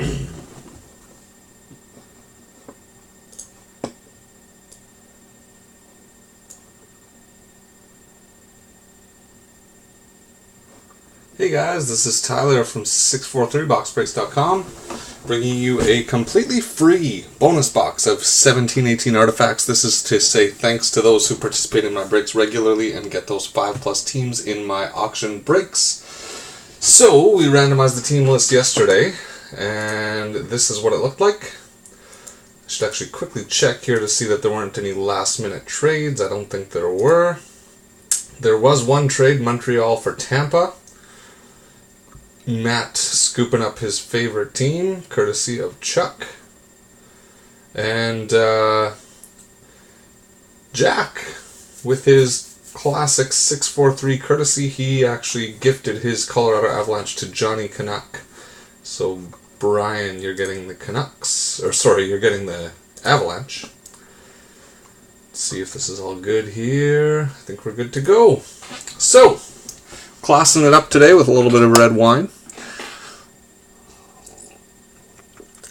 Hey guys, this is Tyler from Teeks643BoxBreaks.com, bringing you a completely free bonus box of 1718 artifacts. This is to say thanks to those who participate in my breaks regularly and get those 5+ teams in my auction breaks. So, we randomized the team list yesterday, and this is what it looked like. I should actually quickly check here to see that there weren't any last-minute trades. I don't think there were. There was one trade, Montreal for Tampa. Matt scooping up his favorite team, courtesy of Chuck. And Jack, with his classic 643 courtesy, he actually gifted his Colorado Avalanche to Johnny Canuck. So, Brian, you're getting the Canucks. Or, sorry, you're getting the Avalanche. Let's see if this is all good here. I think we're good to go. So, classing it up today with a little bit of red wine.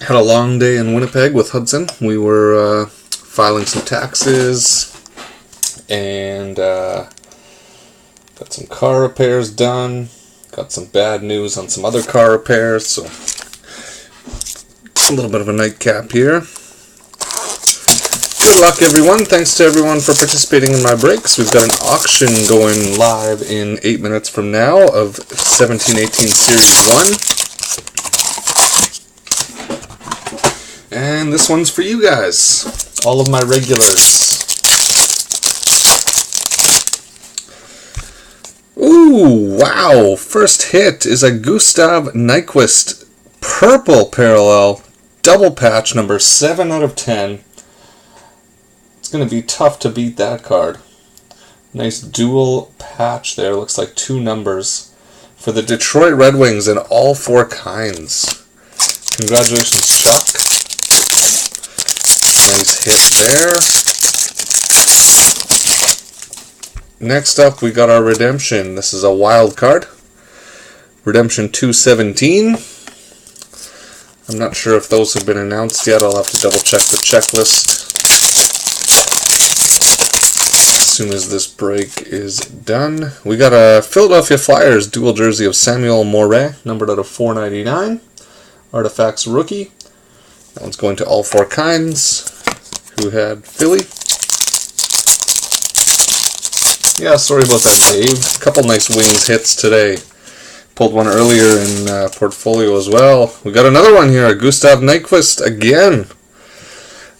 Had a long day in Winnipeg with Hudson. We were filing some taxes and got some car repairs done. Got some bad news on some other car repairs, so a little bit of a nightcap here. Good luck, everyone. Thanks to everyone for participating in my breaks. We've got an auction going live in 8 minutes from now of 1718 Series 1. And this one's for you guys, all of my regulars. Ooh, wow. First hit is a Gustav Nyquist purple parallel double patch, number 7 out of 10. It's going to be tough to beat that card. Nice dual patch there. Looks like 2 numbers for the Detroit Red Wings in all 4 kinds. Congratulations, Chuck. Nice hit there. Next up, we got our Redemption. This is a wild card. Redemption 217. I'm not sure if those have been announced yet. I'll have to double check the checklist as soon as this break is done. We got a Philadelphia Flyers dual jersey of Samuel Moret, numbered out of 499. Artifacts rookie. That one's going to all 4 kinds. Who had Philly? Yeah, sorry about that, Dave. A couple nice Wings hits today. Pulled one earlier in portfolio as well. We got another one here, Gustav Nyquist again.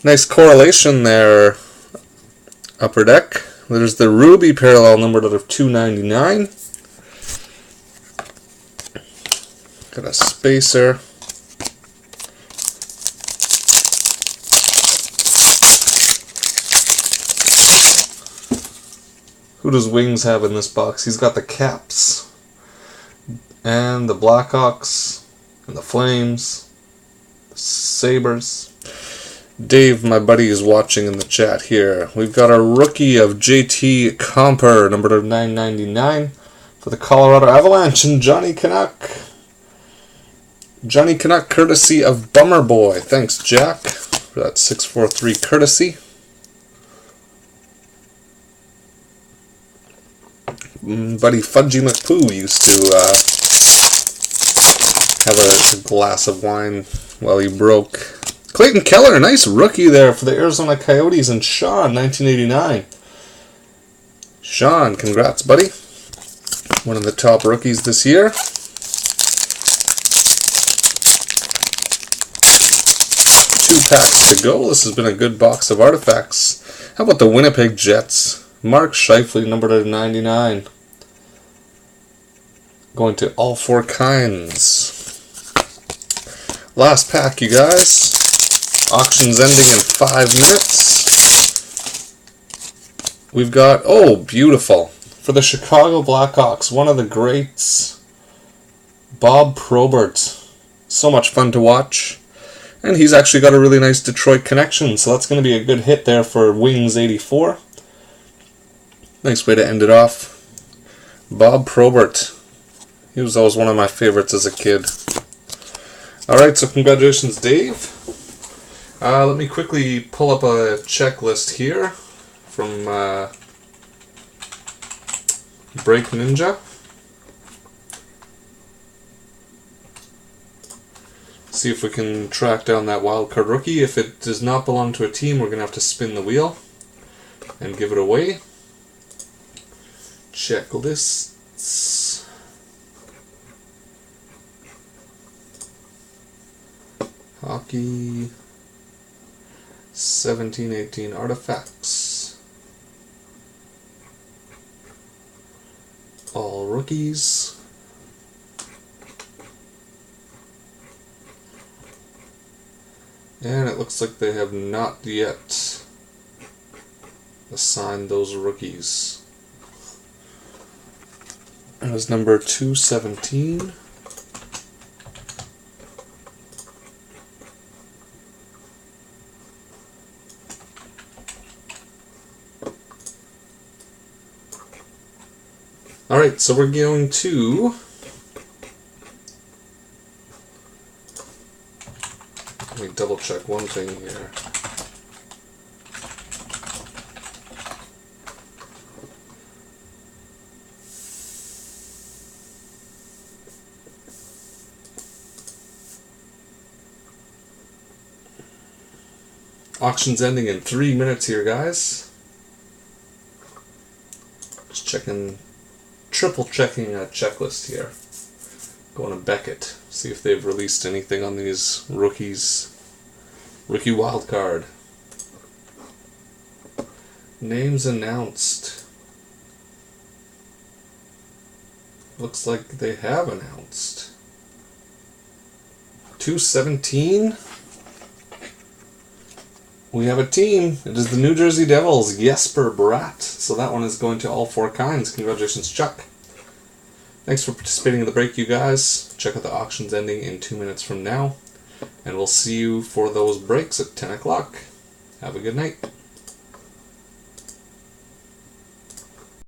Nice correlation there. Upper deck. There's the Ruby parallel, numbered out of 299. Got a spacer. Who does Wings have in this box? He's got the Caps. And the Blackhawks. And the Flames. The Sabres. Dave, my buddy, is watching in the chat here. We've got a rookie of JT Comper, numbered of 999, for the Colorado Avalanche, and Johnny Canuck. Johnny Canuck, courtesy of Bummer Boy. Thanks, Jack, for that 643 courtesy. Buddy Fudgy McPoo used to have a glass of wine while he broke. Clayton Keller, nice rookie there for the Arizona Coyotes, and Sean, 1989. Sean, congrats, buddy. One of the top rookies this year. 2 packs to go. This has been a good box of artifacts. How about the Winnipeg Jets? Mark Scheifele, numbered at 99. Going to all 4 kinds. Last pack, you guys. Auction's ending in 5 minutes. We've got, oh, beautiful. For the Chicago Blackhawks, one of the greats, Bob Probert. So much fun to watch. And he's actually got a really nice Detroit connection, so that's going to be a good hit there for Wings 84. Nice way to end it off. Bob Probert. He was always one of my favorites as a kid. Alright, so congratulations, Dave. Let me quickly pull up a checklist here from Break Ninja. See if we can track down that wildcard rookie. If it does not belong to a team, we're going to have to spin the wheel and give it away. Checklists. Hockey. 17-18 artifacts. All rookies. And it looks like they have not yet assigned those rookies. That was number 217. Alright, so we're going to let me double check one thing here. Auction's ending in 3 minutes here, guys. Just checking, triple checking a checklist here. Going to Beckett, see if they've released anything on these rookies. Rookie wildcard. Names announced. Looks like they have announced. 217. We have a team. It is the New Jersey Devils, Jesper Bratt. So that one is going to all four kinds. Congratulations, Chuck. Thanks for participating in the break, you guys. Check out the auctions ending in 2 minutes from now. And we'll see you for those breaks at 10 o'clock. Have a good night.